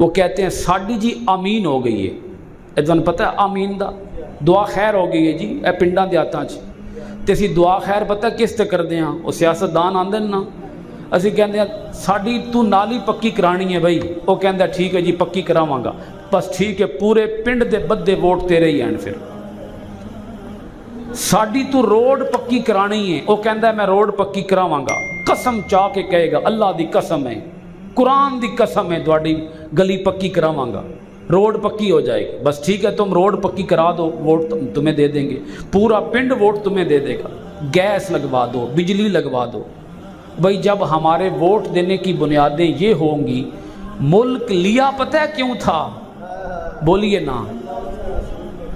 وہ کہتے ہیں ساڑی جی آمین ہو گئی ہے. یہ تمہیں پتہ ہے آمین دا دعا خیر ہو گئی ہے جی. اے پنڈاں دے ہاتھاں چ تے اسی دعا خیر پتہ کس تے کردے ہاں؟ وہ سیاستدان آندے نا، اسی کہندے ہیں ساڑی تو نالی پکی کرانی ہے بھائی. وہ کہندا ٹھیک ہے جی پکی کراواں گا. بس ٹھیک ہے پورے پنڈ دے بدے ووٹ تیرے ہی ہیں. پھر ساڑی تو روڈ پکی کرانی ہے، وہ کہندا ہے میں روڈ پکی کراواں گا. قسم چاہ کے کہے گا اللہ دی قسم ہے، قرآن دی قسم ہے تہاڈی گلی پکی کراواں گا، روڈ پکی ہو جائے گی. بس ٹھیک ہے تم روڈ پکی کرا دو، ووٹ تمہیں دے دیں گے. پورا پنڈ ووٹ تمہیں دے دے گا. گیس لگوا دو، بجلی لگوا دو. بھائی جب ہمارے ووٹ دینے کی بنیادیں یہ ہوں گی، ملک لیا پتہ ہے کیوں تھا؟ بولیے نا.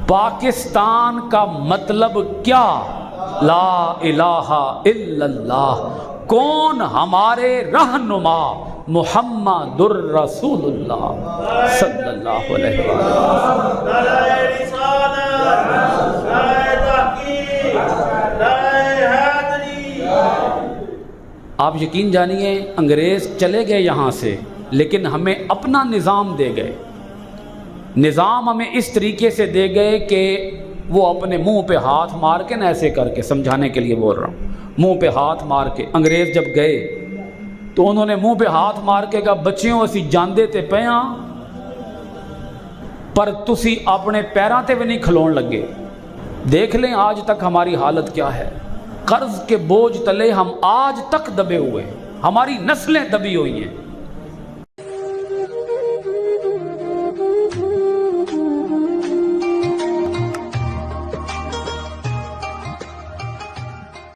پاکستان کا مطلب کیا؟ لا الہ الا اللہ. کون ہمارے رہنما؟ محمد الرسول اللہ صلی اللہ علیہ وسلم. آپ یقین جانیے انگریز چلے گئے یہاں سے، لیکن ہمیں اپنا نظام دے گئے. نظام ہمیں اس طریقے سے دے گئے کہ وہ اپنے منہ پہ ہاتھ مار کے نا، ایسے کر کے سمجھانے کے لیے بول رہا ہوں، منہ پہ ہاتھ مار کے. انگریز جب گئے تو انہوں نے منہ پہ ہاتھ مار کے کہا بچیوں اسی جاندے تے پیاں پر تسی اپنے پیراں تے بھی نہیں کھلون لگے. دیکھ لیں آج تک ہماری حالت کیا ہے. قرض کے بوجھ تلے ہم آج تک دبے ہوئے، ہماری نسلیں دبی ہوئی ہیں.